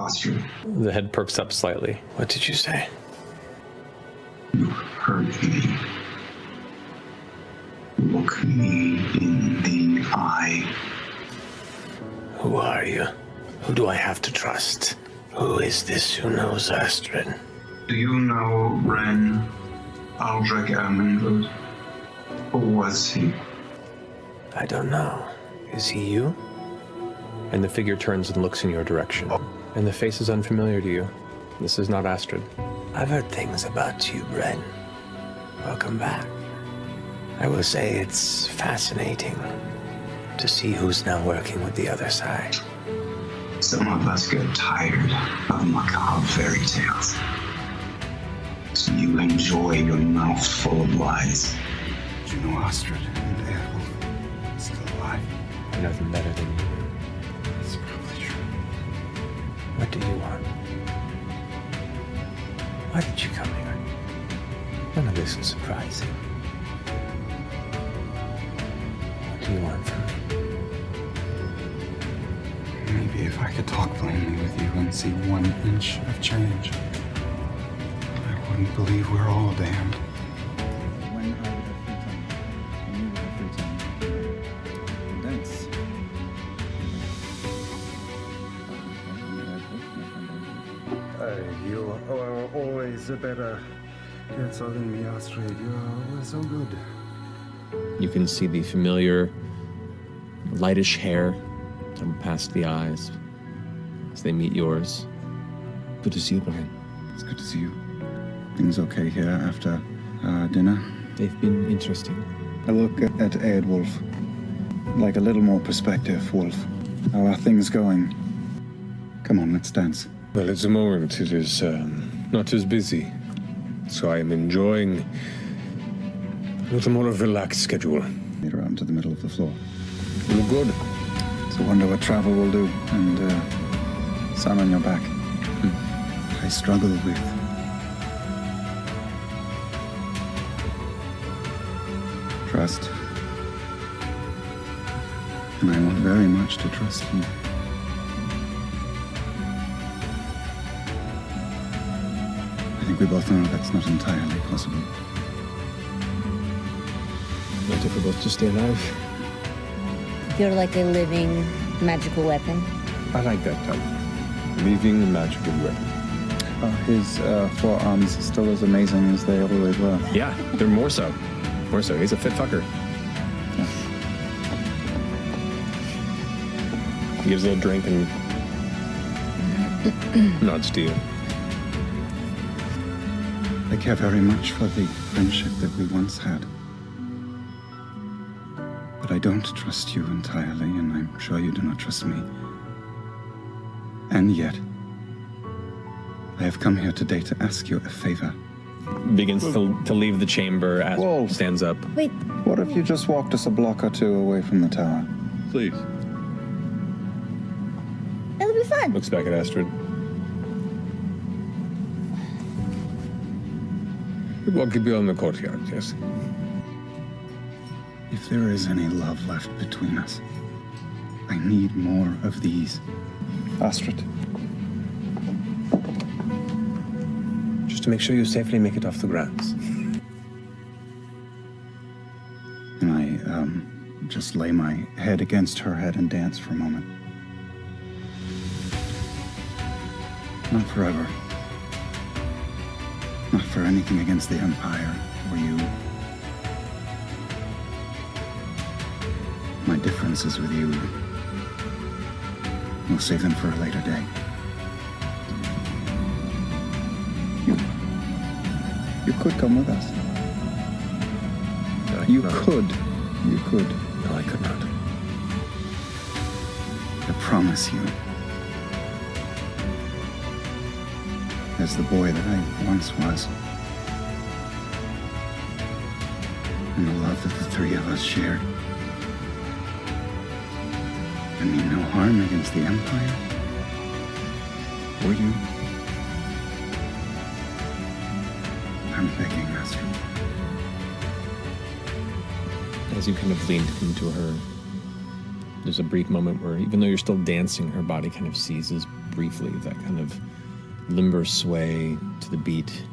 Astrid, The head perks up slightly. What did you say? you heard me. Look me in the eye. Who are you? Who do I have to trust? Who is this who knows Astrid? Do you know Bren, Aldric Ermendrud? Who was he? I don't know. Is he you? And the figure turns and looks in your direction. And the face is unfamiliar to you. This is not Astrid. I've heard things about you, Bren. Welcome back. I will say it's fascinating to see who's now working with the other side. Some of us get tired of macabre fairy tales. So you enjoy your mouth full of lies. Do you know Astrid and Eadwulf still alive? I know them better than you. It's probably true. What do you want? Why did you come here? None of this is surprising. What do you want from me? Maybe if I could talk plainly with you and see 1 inch of change, I wouldn't believe we're all damned. When I would have free time, when you would have free time, dance. You are always a better dancer than me, Astrid. You are always so good. You can see the familiar lightish hair come past the eyes as they meet yours. Good to see you, Bren. It's good to see you. Things okay here after dinner? They've been interesting. I look at Eadwulf, like a little more perspective, Wolf. How are things going? Come on, let's dance. Well, at the moment it is not as busy, so I am enjoying a little more of a relaxed schedule. Get around to the middle of the floor. You look good. So I wonder what travel will do, and sun on your back. I struggle with trust, and I want very much to trust you. I think we both know that's not entirely possible. Not if we're both to stay alive. You're like a living magical weapon. I like that type. Leaving a magical weapon. His forearms are still as amazing as they always were. Yeah, they're more so. More so. He's a fit fucker. He gives a little drink and nods to you. I care very much for the friendship that we once had. But I don't trust you entirely, and I'm sure you do not trust me. And yet, I have come here today to ask you a favor. Begins to leave the chamber as Whoa. stands up. Wait, What if you just walked us a block or two away from the tower? Please. it'll be fun. Looks back at Astrid. We walk beyond the courtyard, yes. If there is any love left between us, I need more of these. Astrid. Just to make sure you safely make it off the grounds. And I just lay my head against her head and dance for a moment. Not forever. Not for anything against the Empire or you. My differences with you, we'll save them for a later day. You could come with us. No, I You could not. could. You could. No, I could not. I promise you. As the boy that I once was. And the love that the three of us shared. I mean no harm against the Empire. Or you. I'm begging, Astrid. As you kind of lean into her There's a brief moment where, even though you're still dancing, her body kind of seizes briefly. That kind of limber sway to the beat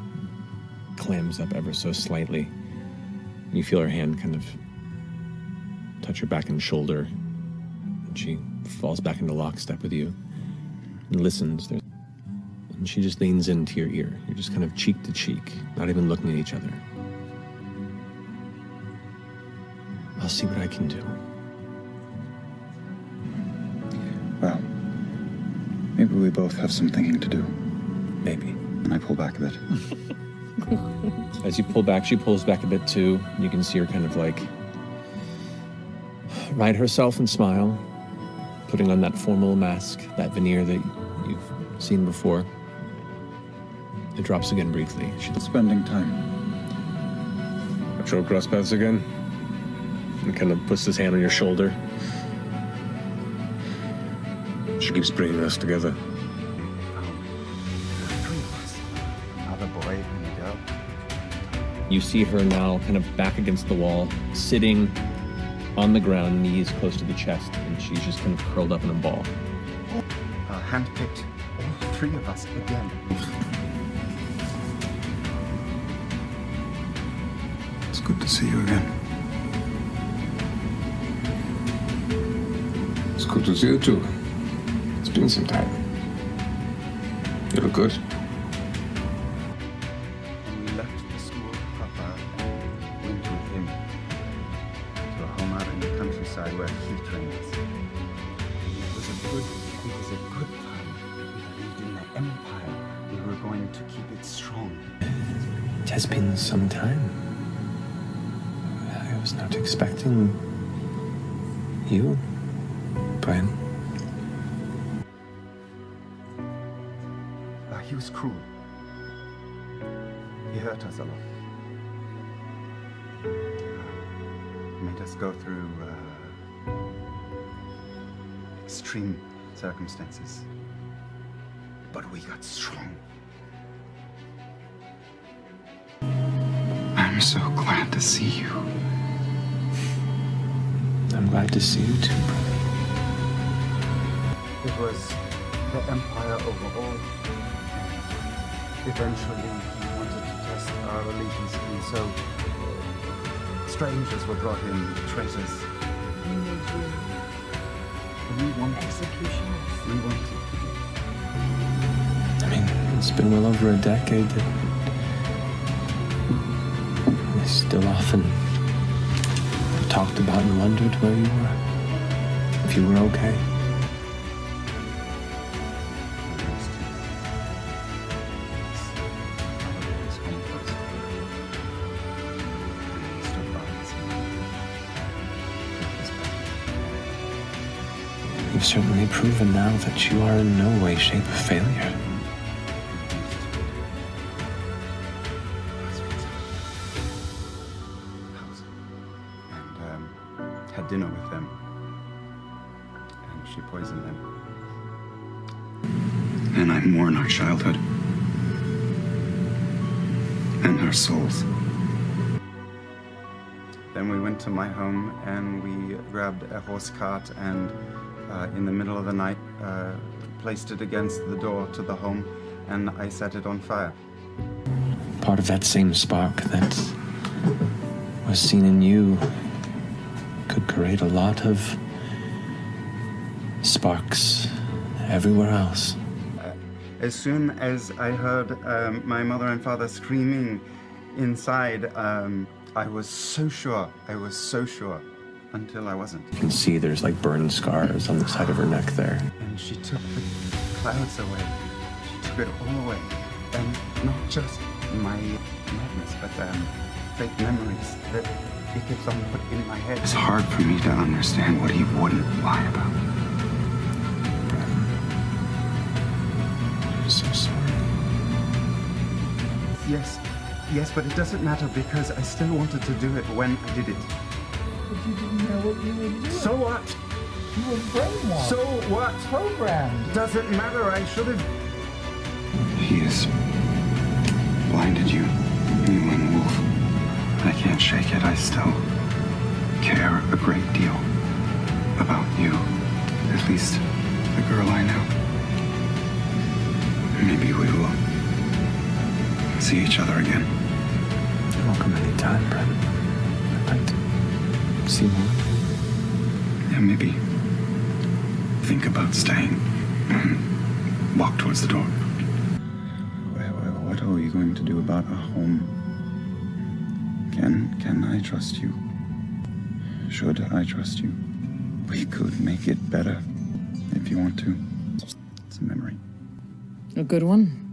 clams up ever so slightly. You feel her hand kind of touch her back and shoulder, and she falls back into lockstep with you and listens. And she just leans into your ear. You're just kind of cheek to cheek, not even looking at each other. I'll see what I can do. Well, maybe we both have some thinking to do. Maybe. And I pull back a bit. As you pull back, she pulls back a bit too. You can see her kind of like right herself and smile, putting on that formal mask, that veneer that you've seen before. It drops again briefly. She's spending time. Shall we cross paths again? And kind of puts his hand on your shoulder. She keeps bringing us together. Another boy and a girl. You see her now kind of back against the wall, sitting on the ground, knees close to the chest, and she's just kind of curled up in a ball. Handpicked all three of us again. It's good to see you again. It's good to see you too. It's been some time. You look good. When we left the school, Papa went with him to a home out in the countryside where he trained us. It was a good time. We believed in the empire. We were going to keep it strong. It has been some time. I was not expecting you, Bren. He was cruel. He hurt us a lot. Made us go through extreme circumstances. But we got strong. I'm so glad to see you. I'm glad to see you too, brother. It was the empire overall. Eventually, he wanted to test our allegiance, and so strangers were brought in, traitors. He made you We wanted executioners. We wanted to be. I mean, it's been well over a decade that I still often talked about and wondered where you were, if you were okay. You've certainly proven now that you are in no way, shape, a failure. And had dinner with them. And she poisoned them. And I mourn our childhood. And our souls. Then we went to my home and we grabbed a horse cart and in the middle of the night placed it against the door to the home, and I set it on fire. Part of that same spark that was seen in you could create a lot of sparks everywhere else. As soon as I heard my mother and father screaming inside, I was so sure, until I wasn't. You can see there's like burn scars on the side of her neck there. And she took the clouds away. She took it all away. And not just my madness, but fake memories that Ikithon put in my head. It's hard for me to understand what he wouldn't lie about. I'm so sorry. Yes, but it doesn't matter because I still wanted to do it when I did it. But you didn't know what you were doing. So what? You were brainwashed. So what? Programmed. Doesn't matter, I should have. He has blinded you and Wolf. I can't shake it. I still care a great deal. about you. At least the girl I know. Maybe we will see each other again. You're welcome anytime, Bren. I'd like to see more. Yeah, maybe think about staying. Walk towards the door. What are you going to do about our home? Can I trust you? Should I trust you? We could make it better if you want to. It's a memory. A good one.